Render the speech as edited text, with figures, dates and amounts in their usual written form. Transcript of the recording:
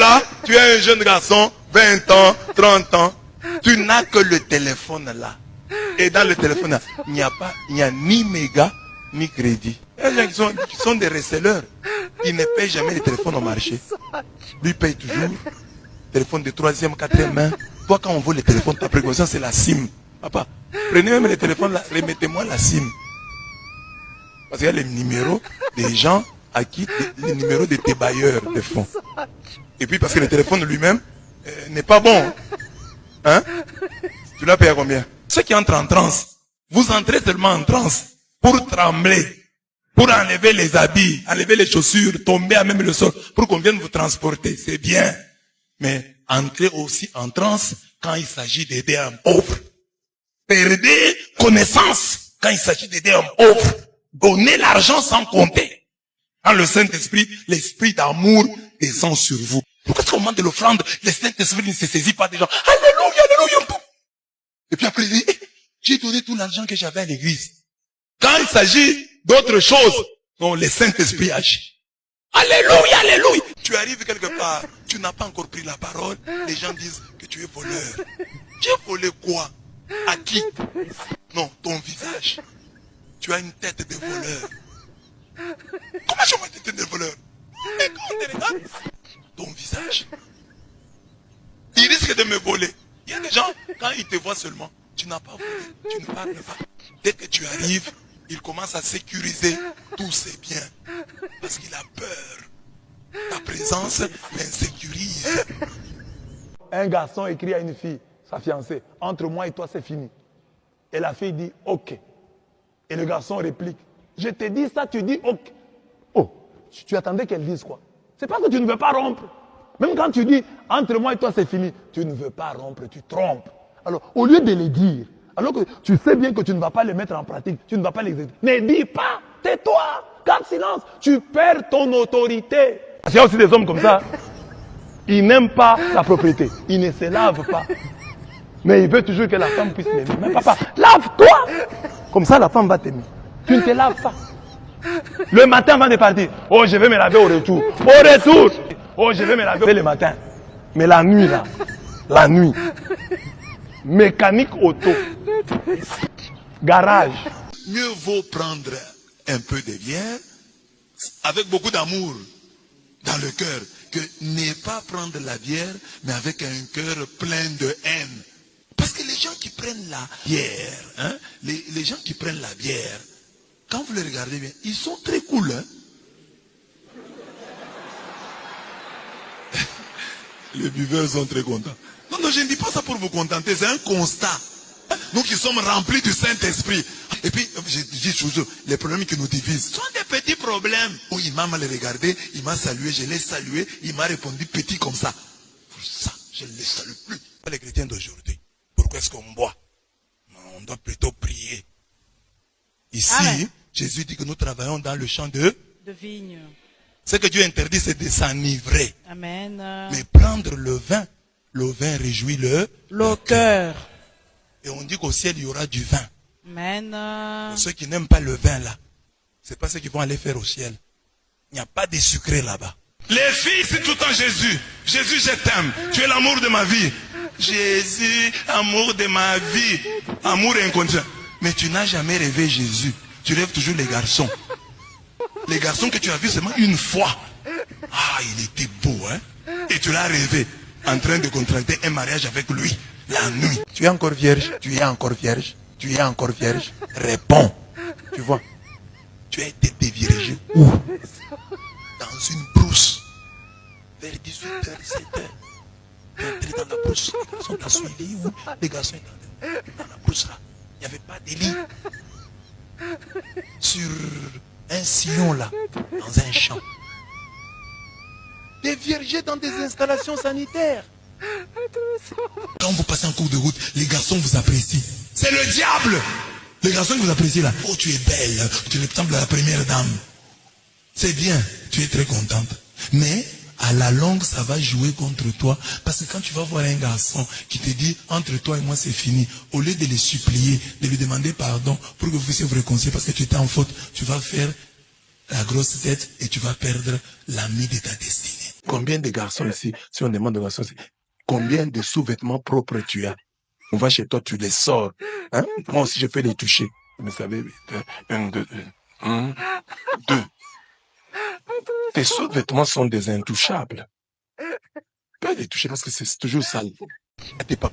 là, tu es un jeune garçon, 20 ans, 30 ans. Tu n'as que le téléphone là. Et dans le téléphone là, il n'y a ni méga, ni crédit. Il y a des gens qui sont des resellers. Ils ne payent jamais les téléphones au marché. Lui paye toujours. Téléphone de 3e, 4e main. Toi, quand on veut les téléphones, ta précaution, c'est la SIM. Papa, prenez même les téléphones là, remettez-moi la SIM. Parce qu'il y a les numéros des gens à qui, les numéros de tes bailleurs de fonds. Et puis parce que le téléphone lui-même n'est pas bon. Hein? Tu l'as payé à combien? Ceux qui entrent en transe, vous entrez seulement en transe pour trembler, pour enlever les habits, enlever les chaussures, tomber à même le sol, pour qu'on vienne vous transporter. C'est bien. Mais entrez aussi en transe quand il s'agit d'aider un pauvre. Perdez connaissance quand il s'agit d'aider un pauvre. Donnez l'argent sans compter. Quand le Saint-Esprit, l'esprit d'amour descend sur vous. Pourquoi est-ce qu'au moment de l'offrande, le Saint-Esprit ne se saisit pas des gens? Alléluia, alléluia. Et puis après, il dit, j'ai donné tout l'argent que j'avais à l'église. Quand il s'agit d'autre chose, non, le Saint-Esprit agit. Alléluia, alléluia. Tu arrives quelque part, tu n'as pas encore pris la parole, les gens disent que tu es voleur. Tu es volé quoi? À qui? Non, ton visage. Tu as une tête de voleur. Comment je vois une tête de voleur? Mais quand on te regarde, ton visage. Il risque de me voler. Il y a des gens, quand ils te voient seulement, tu n'as pas volé, tu ne parles pas. Dès que tu arrives, il commence à sécuriser tous ses biens. Parce qu'il a peur. Ta présence l'insécurise. Un garçon écrit à une fille, sa fiancée, entre moi et toi c'est fini. Et la fille dit ok. Et le garçon réplique, je te dis ça, tu dis ok. Oh, tu attendais qu'elle dise quoi? C'est pas que tu ne veux pas rompre. Même quand tu dis entre moi et toi c'est fini, tu ne veux pas rompre, tu trompes. Alors, au lieu de les dire, alors que tu sais bien que tu ne vas pas les mettre en pratique, tu ne vas pas les exécuter, ne dis pas, tais-toi, garde silence, tu perds ton autorité. Il y a aussi des hommes comme ça, ils n'aiment pas la propriété, ils ne se lavent pas. Mais il veut toujours que la femme puisse l'aimer. Mais papa, lave-toi! Comme ça, la femme va t'aimer. Tu ne te laves pas. Le matin avant de partir, oh, je vais me laver au retour. Au retour! Oh, je vais me laver le matin. Mais la nuit, là, la nuit, mécanique auto, garage. Mieux vaut prendre un peu de bière avec beaucoup d'amour dans le cœur que ne pas prendre la bière mais avec un cœur plein de haine. Parce que les gens qui prennent la bière, hein, les gens qui prennent la bière, quand vous les regardez bien, ils sont très cool. Hein? Les buveurs sont très contents. Non, non, je ne dis pas ça pour vous contenter, c'est un constat. Nous qui sommes remplis du Saint-Esprit. Et puis, je dis toujours, les problèmes qui nous divisent sont des petits problèmes. Oh, il m'a mal regardé, il m'a salué, je l'ai salué, il m'a répondu petit comme ça. Pour ça, je ne les salue plus. Les chrétiens d'aujourd'hui, pourquoi est-ce qu'on boit? Non, on doit plutôt prier. Ici, Amen. Jésus dit que nous travaillons dans le champ de vigne. Ce que Dieu interdit, c'est de s'enivrer. Amen. Mais prendre le vin réjouit le cœur. Et on dit qu'au ciel, il y aura du vin. Amen. Pour ceux qui n'aiment pas le vin là, c'est pas ceux qui vont aller faire au ciel. Il n'y a pas de sucré là-bas. Les filles, c'est tout le temps Jésus. Jésus, je t'aime. Tu es l'amour de ma vie. Jésus, amour de ma vie. Amour inconditionnel. Mais tu n'as jamais rêvé Jésus. Tu rêves toujours les garçons. Les garçons que tu as vus seulement une fois. Ah, il était beau, hein. Et tu l'as rêvé en train de contracter un mariage avec lui la nuit. Tu es encore vierge, tu es encore vierge, tu es encore vierge. Réponds. Tu vois, tu as été dévirgé où? Dans une brousse. Vers 18h, 17h. Tu es entré dans la brousse. Les garçons t'ont suivi où? Les garçons étaient dans la brousse là. Il n'y avait pas de lit. Sur un sillon là, dans un champ. Des viergers dans des installations sanitaires. Quand vous passez en cours de route, les garçons vous apprécient. C'est le diable. Les garçons qui vous apprécient là. Oh, tu es belle. Tu ressembles à la première dame. C'est bien. Tu es très contente. Mais à la longue, ça va jouer contre toi. Parce que quand tu vas voir un garçon qui te dit, entre toi et moi, c'est fini. Au lieu de les supplier, de lui demander pardon pour que vous puissiez vous réconcilier parce que tu étais en faute, tu vas faire la grosse tête et tu vas perdre l'ami de ta destinée. Combien de garçons ici, si on demande aux garçons, combien de sous-vêtements propres tu as? On va chez toi, tu les sors. Hein? Moi aussi, je peux les toucher. Vous savez, un, deux. Tes sous-vêtements sont des intouchables. Tu peux les toucher parce que c'est toujours sale. Et tes papas